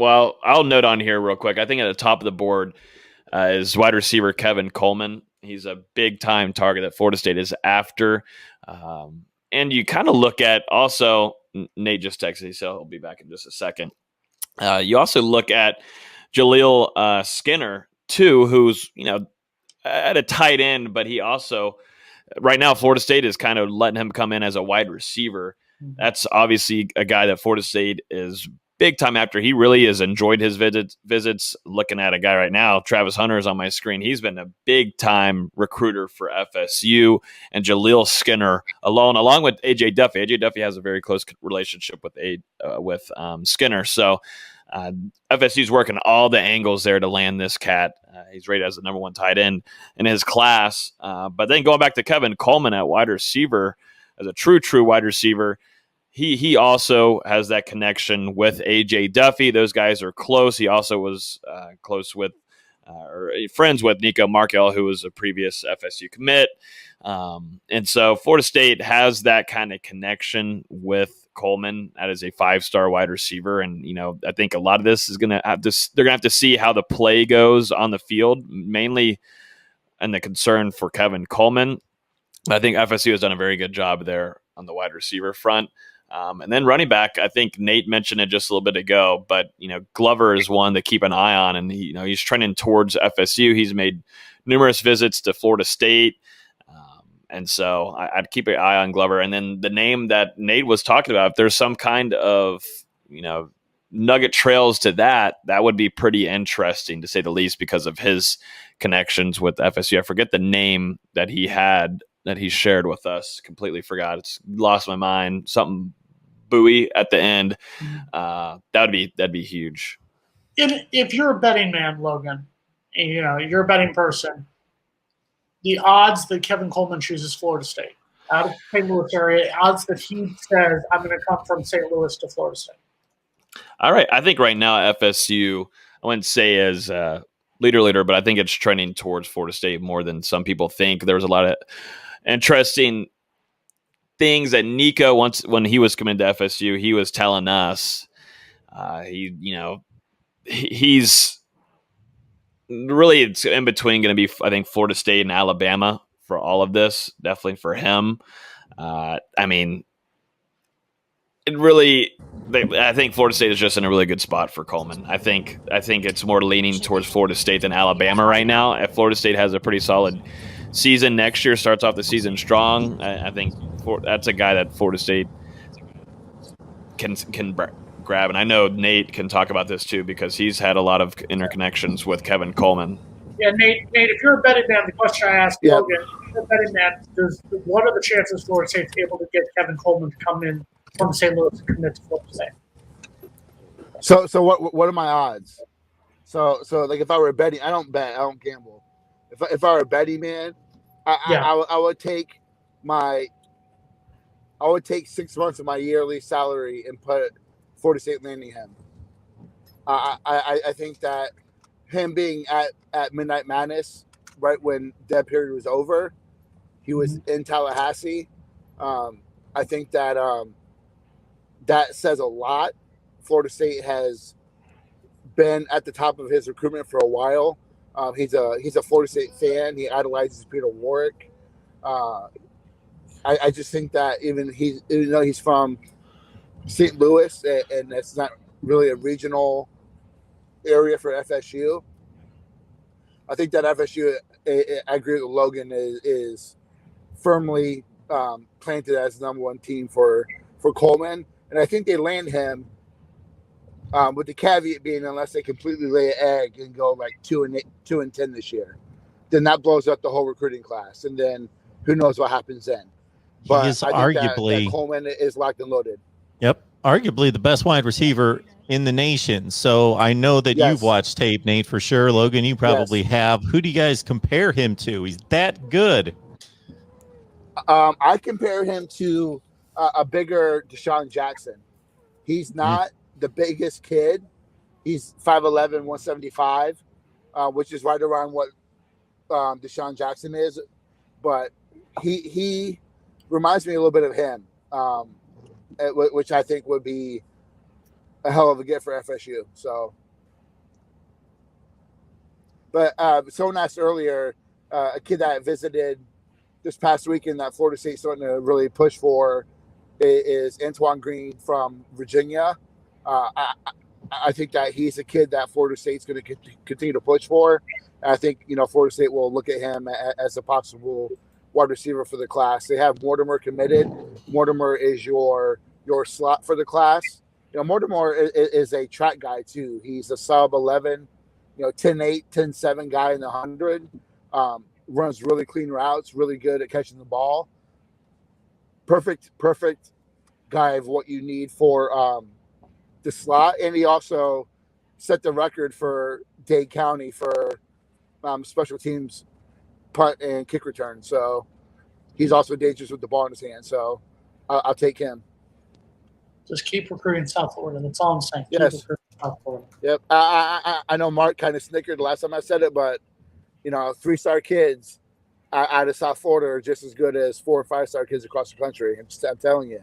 Well, I'll note on here real quick. I think at the top of the board is wide receiver Kevin Coleman. He's a big time target that Florida State is after. And you kind of look at also, Nate just texted, so he'll be back in just a second. You also look at Jaleel Skinner, too, who's, at a tight end, but he also, right now, Florida State is kind of letting him come in as a wide receiver. That's obviously a guy that Florida State is big time after. He really has enjoyed his visits. Looking at a guy right now, Travis Hunter is on my screen. He's been a big time recruiter for FSU, and Jaleel Skinner along with AJ Duffy. AJ Duffy has a very close relationship with Skinner. So FSU's working all the angles there to land this cat. He's rated as the number one tight end in his class. But then going back to Kevin Coleman at wide receiver, as a true wide receiver, he also has that connection with AJ Duffy. Those guys are close. He also was close with or friends with Nico Markel, who was a previous FSU commit. And so Florida State has that kind of connection with Coleman. That is a 5-star wide receiver. And, I think a lot of this is going to have to, they're going to have to see how the play goes on the field, mainly, and the concern for Kevin Coleman. I think FSU has done a very good job there on the wide receiver front. And then running back, I think Nate mentioned it just a little bit ago, but Glover is one to keep an eye on, and he's trending towards FSU. He's made numerous visits to Florida State, and so I'd keep an eye on Glover. And then the name that Nate was talking about, if there's some kind of nugget trails to that would be pretty interesting to say the least, because of his connections with FSU. I forget the name that he had that he shared with us. Completely forgot. It's lost my mind. Something buoy at the end. That'd be huge. If you're a betting man, Logan, and you're a betting person, the odds that Kevin Coleman chooses Florida State out of the St. Louis area, odds that he says, I'm going to come from St. Louis to Florida State. All right. I think right now FSU, I wouldn't say as leader, but I think it's trending towards Florida State more than some people think. There was a lot of interesting things that Nico, once when he was coming to FSU, he was telling us. He's really, it's in between going to be, I think, Florida State and Alabama for all of this. Definitely for him. I think Florida State is just in a really good spot for Coleman. I think it's more leaning towards Florida State than Alabama right now. If Florida State has a pretty solid season next year, starts off the season strong, I think that's a guy that Florida State can grab. And I know Nate can talk about this too, because he's had a lot of interconnections with Kevin Coleman. Yeah, Nate, if you're a betting man, the question I asked Logan, if you're a betting man, what are the chances Florida State's able to get Kevin Coleman to come in from St. Louis and commit to Florida State? So what are my odds? So like if I were betting, I don't bet, I don't gamble. If I were a betting man, I would take 6 months of my yearly salary and put Florida State landing him. I think that him being at Midnight Madness, right when that period was over, he was in Tallahassee. I think that that says a lot. Florida State has been at the top of his recruitment for a while. He's a Florida State fan. He idolizes Peter Warwick. I just think that even though he's from St. Louis and it's not really a regional area for FSU, I think that FSU, I agree with Logan, is firmly planted as the number one team for Coleman. And I think they land him with the caveat being unless they completely lay an egg and go like 2-10 this year, then that blows up the whole recruiting class, and then who knows what happens then. But he is I think arguably that Coleman is locked and loaded. Yep, arguably the best wide receiver in the nation. So I know that you've watched tape, Nate, for sure. Logan, you probably have. Who do you guys compare him to? He's that good. I compare him to a bigger Deshaun Jackson. He's not the biggest kid. He's 5'11", 175, which is right around what Deshaun Jackson is. But he reminds me a little bit of him, which I think would be a hell of a get for FSU. So, but someone asked earlier, a kid that I visited this past weekend that Florida State's starting to really push for is Antoine Green from Virginia. I think that he's a kid that Florida State's going to continue to push for. And I think, Florida State will look at him as a possible wide receiver for the class. They have Mortimer committed. Mortimer is your slot for the class. Mortimer is a track guy too. He's a sub 11, 10.8, 10.7 guy in the 100. Runs really clean routes, really good at catching the ball. Perfect guy of what you need for the slot. And he also set the record for Dade County for special teams punt and kick return. So he's also dangerous with the ball in his hand. So I'll take him. Just keep recruiting South Florida. That's all I'm saying. Yes. Keep recruiting South Florida. Yep. I know Mark kind of snickered the last time I said it, but 3-star kids out of South Florida are just as good as 4 or 5-star kids across the country. I'm telling you.